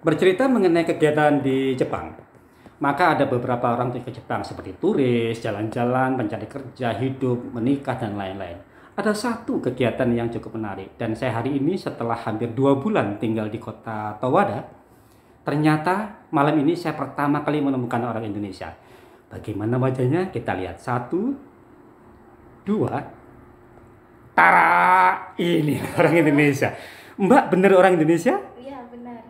Bercerita mengenai kegiatan di Jepang, maka ada beberapa orang ke Jepang seperti turis, jalan-jalan, mencari kerja, hidup, menikah, dan lain-lain. Ada satu kegiatan yang cukup menarik, dan saya hari ini setelah hampir 2 bulan tinggal di kota Towada, ternyata malam ini saya pertama kali menemukan orang Indonesia. Bagaimana wajahnya? Kita lihat. Satu, dua, tara! Ini orang Indonesia. Mbak, bener orang Indonesia? Iya, benar.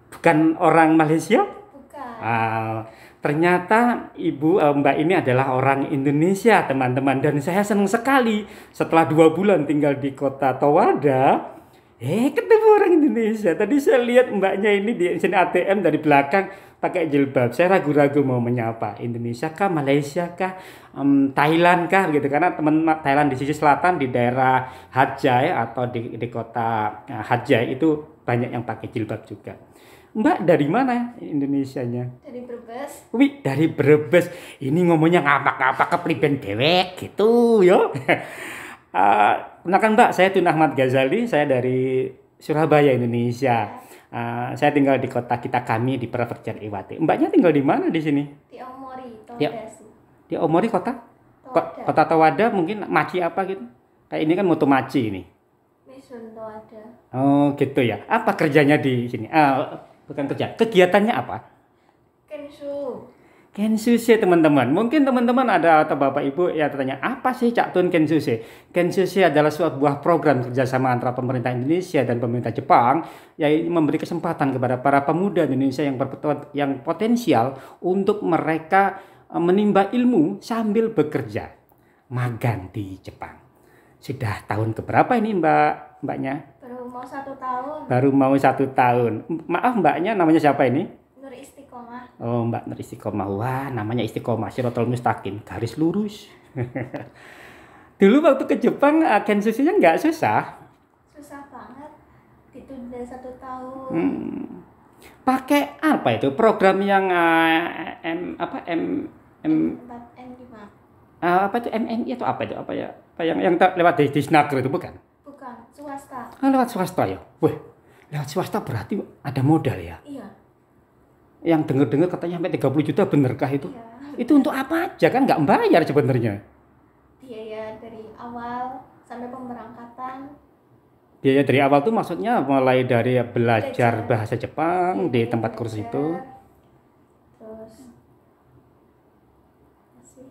Bukan orang Malaysia? Bukan. Ternyata Mbak ini adalah orang Indonesia, teman-teman. Dan saya senang sekali setelah 2 bulan tinggal di kota Towada, ketemu orang Indonesia. Tadi saya lihat mbaknya ini di sini ATM dari belakang pakai jilbab. Saya ragu-ragu mau menyapa. Indonesia kah, Malaysia kah, Thailand kah gitu. Karena teman Thailand di sisi selatan di daerah Hatjai atau di kota Hatjai itu banyak yang pakai jilbab juga. Mbak dari mana Indonesianya? Dari Brebes. Wih, dari Brebes. Ini ngomongnya ngapak-ngapak ke priben dewek gitu yo. Kenalkan Mbak, saya Tun Ahmad Ghazali, saya dari Surabaya, Indonesia. Saya tinggal di kota kami di Prakerja Iwate. Mbaknya tinggal di mana di sini? Di Omori, Ya. Towada sih. Di Omori kota? Towada. Kota Towada mungkin maci apa gitu? Kayak ini kan motomaci ini. Mission Towada. Oh gitu ya. Apa kerjanya di sini? Bukan kerja. Kegiatannya apa? Kenshu. Kensuke teman-teman. Mungkin teman-teman ada atau Bapak Ibu yang bertanya, apa sih Cak Tun Kensuke? Kensuke adalah sebuah program kerjasama antara pemerintah Indonesia dan pemerintah Jepang yang memberi kesempatan kepada para pemuda Indonesia yang potensial untuk mereka menimba ilmu sambil bekerja. Magang di Jepang. Sudah tahun keberapa ini mbaknya? Baru mau 1 tahun. Baru mau 1 tahun. Maaf mbaknya namanya siapa ini? Nur Istiqomah. Oh, Mbak Nur Istiqomah. Wah, namanya Istiqomah, Shirotol Mustaqim, garis lurus. Dulu waktu ke Jepang, Kensuke-nya nggak susah. Susah banget. Ditunda 1 tahun. Pakai apa itu? Program yang apa itu MNI atau apa itu? Apa ya? Apa yang lewat di Snaker itu bukan? Bukan, swasta. Lewat swasta ya. Wah, lewat swasta berarti ada modal ya. Iya. Yang dengar-dengar katanya sampai 30 juta, benerkah itu? Iya. Itu untuk apa aja kan nggak bayar sebenarnya. Biaya dari awal sampai pemberangkatan. Biaya dari awal tuh maksudnya mulai dari belajar bahasa Jepang di tempat kursus itu. Terus masih.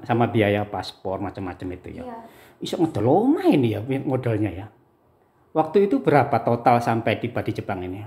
Sama biaya paspor macam-macam itu ya. Iya. Iso ngedol omah ini ya modalnya ya. Waktu itu berapa total sampai tiba di Jepang ini?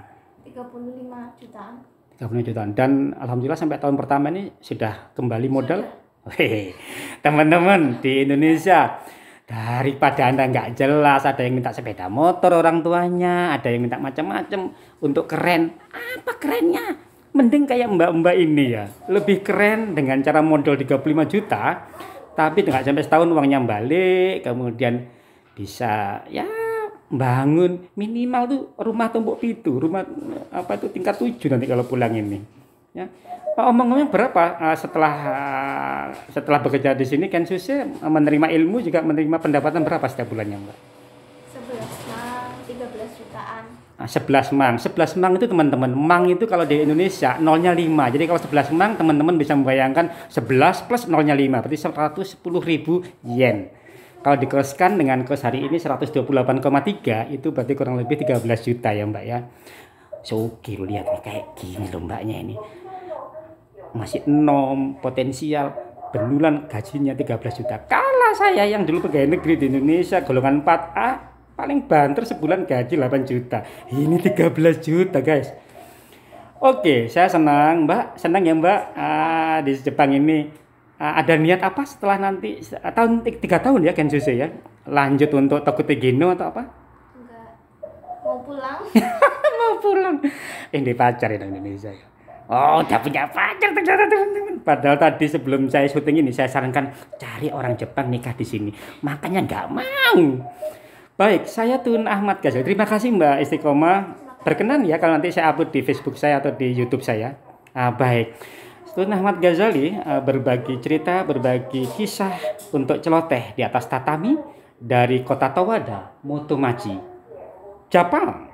35 jutaan. 35 jutaan. Dan alhamdulillah sampai tahun pertama ini sudah kembali modal. Hehehe. Teman-teman di Indonesia, daripada Anda nggak jelas, ada yang minta sepeda motor orang tuanya, ada yang minta macam-macam untuk keren. Apa kerennya? Mending kayak mbak-mbak ini ya. Lebih keren dengan cara modal 35 juta, tapi nggak sampai setahun uangnya balik, kemudian bisa ya bangun minimal tuh rumah tumpuk pitu, rumah apa itu tingkat 7 nanti kalau pulang ini. Ya. Pak omong-omong berapa setelah bekerja di sini Kensuke menerima ilmu juga menerima pendapatan berapa setiap bulannya, Mbak? 11 mang, 13 jutaan. 11 mang. 11 mang itu teman-teman. Mang itu kalau di Indonesia nolnya 5. Jadi kalau 11 mang teman-teman bisa membayangkan 11 plus nolnya 5 berarti 110.000 yen. Kalau dikuruskan dengan kurs hari ini 128,3 itu berarti kurang lebih 13 juta ya Mbak ya. Oke, lihat nih kayak gini loh mbaknya ini. Masih potensial, berbulan gajinya 13 juta. Kalah saya yang dulu pegawai negeri di Indonesia golongan 4A paling banter sebulan gaji 8 juta. Ini 13 juta guys. Oke, saya senang Mbak, senang ya Mbak di Jepang ini. Ada niat apa setelah nanti 3 tahun ya Kensuke ya? Lanjut untuk Tokutegino atau apa? Enggak. Mau pulang. Mau pulang. Ini pacar di Indonesia ya. Oh, udah punya pacar ternyata teman-teman. Padahal tadi sebelum saya syuting ini saya sarankan cari orang Jepang nikah di sini. Makanya nggak mau. Baik, saya Tun Ahmad Ghazali. Terima kasih Mbak Istiqomah. Berkenan ya kalau nanti saya upload di Facebook saya atau di YouTube saya. Baik. Tun Ahmad Ghazali berbagi cerita, berbagi kisah untuk celoteh di atas tatami dari kota Towada, Motomachi, Jepang.